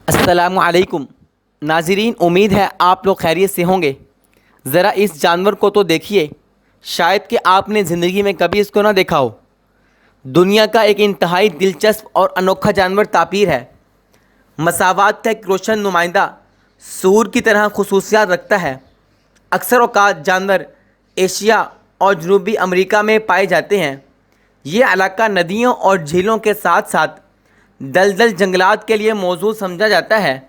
अस्सलामु अलैकुम नाज़रीन, उम्मीद है आप लोग खैरियत से होंगे। ज़रा इस जानवर को तो देखिए, शायद कि आपने ज़िंदगी में कभी इसको ना देखा हो। दुनिया का एक इंतहाई दिलचस्प और अनोखा जानवर तापीर है। मसावात का एक रोशन नुमाइंदा, सूर की तरह खसूसियात रखता है। अक्सर औकात जानवर एशिया और जनूबी अमेरिका में पाए जाते हैं। ये इलाका नदियों और झीलों के साथ साथ दलदल जंगलात के लिए मौजूद समझा जाता है।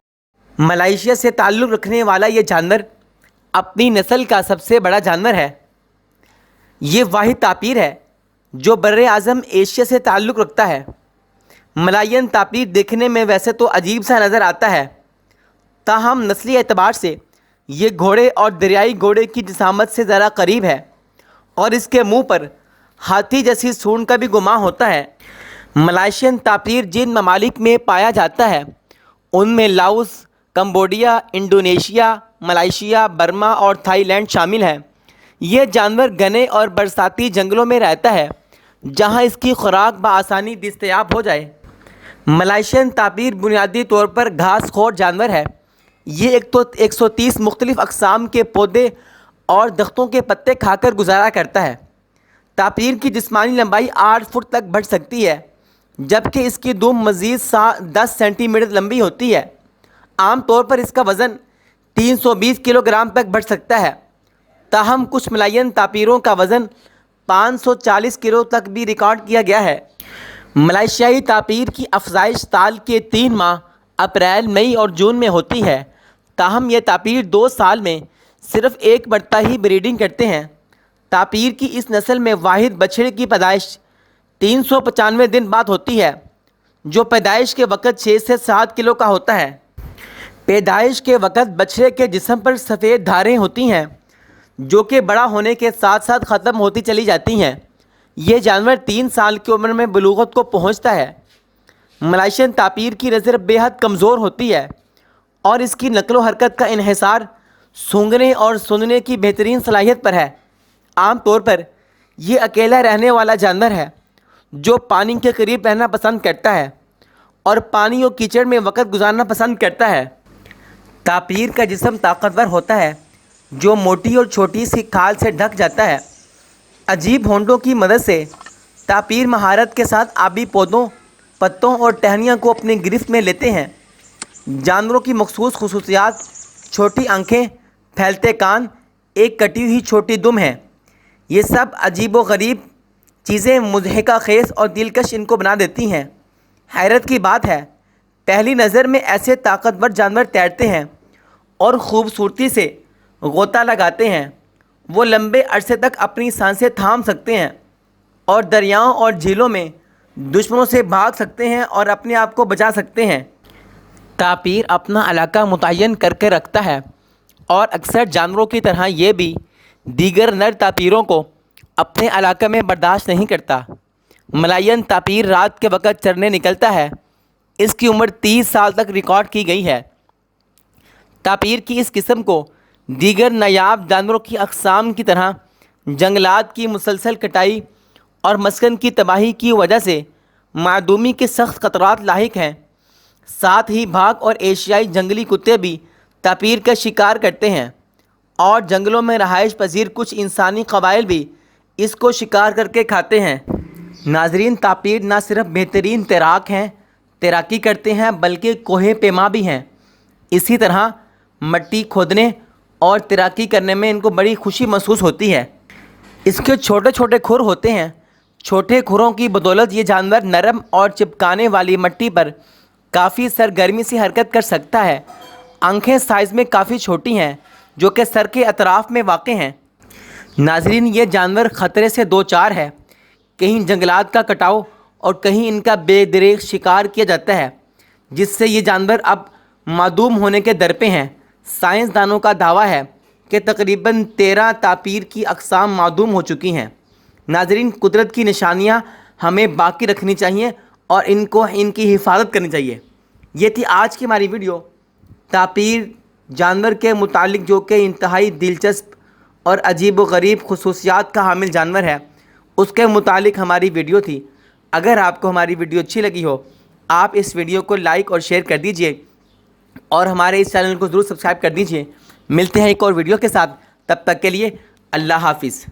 मलेशिया से ताल्लुक़ रखने वाला ये जानवर अपनी नस्ल का सबसे बड़ा जानवर है। ये वाहिद तापीर है जो बर्रे आज़म एशिया से ताल्लुक़ रखता है। मलायन तापीर देखने में वैसे तो अजीब सा नज़र आता है, ताहम नस्ली एतबार से ये घोड़े और दरियाई घोड़े की जिसामत से ज़रा करीब है और इसके मुंह पर हाथी जैसी सूंड का भी गुमान होता है। मलेशियन तापीर जिन ममालिक में पाया जाता है उनमें Laos, Cambodia, Indonesia, Malaysia, Burma और थाईलैंड शामिल हैं। यह जानवर घने और बरसाती जंगलों में रहता है जहां इसकी खुराक बआसानी दस्तयाब हो जाए। मलेशियन तापीर बुनियादी तौर पर घास खोर जानवर है। ये 130 मुख्तलिफ़ अक़साम के पौधे और दख्तों के पत्ते खाकर गुजारा करता है। तापीर की जिस्मानी लंबाई 8 फुट तक बढ़ सकती है, जबकि इसकी दुम मज़ीद 10 सेंटीमीटर लंबी होती है। आम तौर पर इसका वज़न 320 किलोग्राम तक बढ़ सकता है, ताहम कुछ मलायन तापीरों का वज़न 540 किलो तक भी रिकॉर्ड किया गया है। मलेशियाई तापीर की अफजाइश साल के 3 माह अप्रैल, मई और जून में होती है, ताहम यह तापीर 2 साल में सिर्फ़ एक मरतबा ही ब्रीडिंग करते हैं। तापीर की इस नस्ल में वाहिद बछड़े की पैदाइश 395 दिन बाद होती है, जो पैदाइश के वक़्त 6 से 7 किलो का होता है। पैदाइश के वक़्त बछड़े के जिस्म पर सफ़ेद धारें होती हैं, जो कि बड़ा होने के साथ साथ ख़त्म होती चली जाती हैं। ये जानवर 3 साल की उम्र में बलूगत को पहुंचता है। मलेशियन तापीर की नज़र बेहद कमज़ोर होती है और इसकी नकलो हरकत का इन्हिसार सूंघने और सुनने की बेहतरीन सलाहियत पर है। आम तौर पर यह अकेला रहने वाला जानवर है जो पानी के करीब रहना पसंद करता है और पानी और कीचड़ में वक़्त गुजारना पसंद करता है। तापीर का जिस्म ताकतवर होता है, जो मोटी और छोटी सी खाल से ढक जाता है। अजीब होंठों की मदद से तापीर महारत के साथ आबी पौधों, पत्तों और टहनियों को अपनी गिरफ्त में लेते हैं। जानवरों की मखसूस खुसूसियात छोटी आँखें, फैलते कान, एक कटी हुई छोटी दुम है। ये सब अजीब व गरीब चीज़ें मुज़हिका खेस और दिलकश इनको बना देती हैं। हैरत की बात है, पहली नज़र में ऐसे ताकतवर जानवर तैरते हैं और ख़ूबसूरती से गोता लगाते हैं। वो लंबे अरसे तक अपनी सांसें थाम सकते हैं और दरियाओं और झीलों में दुश्मनों से भाग सकते हैं और अपने आप को बचा सकते हैं। तापीर अपना इलाका मुतय्यन करके रखता है और अक्सर जानवरों की तरह ये भी दीगर नर तापीरों को अपने इलाके में बर्दाश्त नहीं करता। मलायन तापीर रात के वक़्त चरने निकलता है। इसकी उम्र 30 साल तक रिकॉर्ड की गई है। तापीर की इस किस्म को दीगर नायाब जानवरों की अक़साम की तरह जंगलात की मुसलसल कटाई और मस्कन की तबाही की वजह से मादूमी के सख्त ख़तरात लाहिक हैं। साथ ही बाघ और एशियाई जंगली कुत्ते भी तापीर का शिकार करते हैं और जंगलों में रहाइश पजीर कुछ इंसानी क़बाइल भी इसको शिकार करके खाते हैं। नाजरीन, तापीर ना सिर्फ बेहतरीन तैराकी करते हैं बल्कि कोहे पैमा भी हैं। इसी तरह मट्टी खोदने और तैराकी करने में इनको बड़ी खुशी महसूस होती है। इसके छोटे छोटे खुर होते हैं। छोटे खुरों की बदौलत ये जानवर नरम और चिपकाने वाली मट्टी पर काफ़ी सरगर्मी से हरकत कर सकता है। आँखें साइज़ में काफ़ी छोटी हैं, जो कि सर के अतराफ़ में वाक़ हैं। नाजरीन, ये जानवर ख़तरे से दो चार है। कहीं जंगलात का कटाव और कहीं इनका बेदरेग शिकार किया जाता है, जिससे ये जानवर अब मादूम होने के दर पे हैं। साइंसदानों का दावा है कि तकरीबन 13 तापीर की अक़साम मादूम हो चुकी हैं। नाजरीन, कुदरत की निशानियाँ हमें बाकी रखनी चाहिए और इनकी हिफाजत करनी चाहिए। ये थी आज की हमारी वीडियो तापीर जानवर के मुतालिक, जो कि इंतहाई दिलचस्प और अजीब व गरीब खसूसियात का हामिल जानवर है, उसके मुतालिक हमारी वीडियो थी। अगर आपको हमारी वीडियो अच्छी लगी हो, आप इस वीडियो को लाइक और शेयर कर दीजिए اور ہمارے اس چینل کو ضرور سبسکرائب کر دیجیے. ملتے ہیں ایک اور ویڈیو کے ساتھ. تب تک کے لیے اللہ حافظ.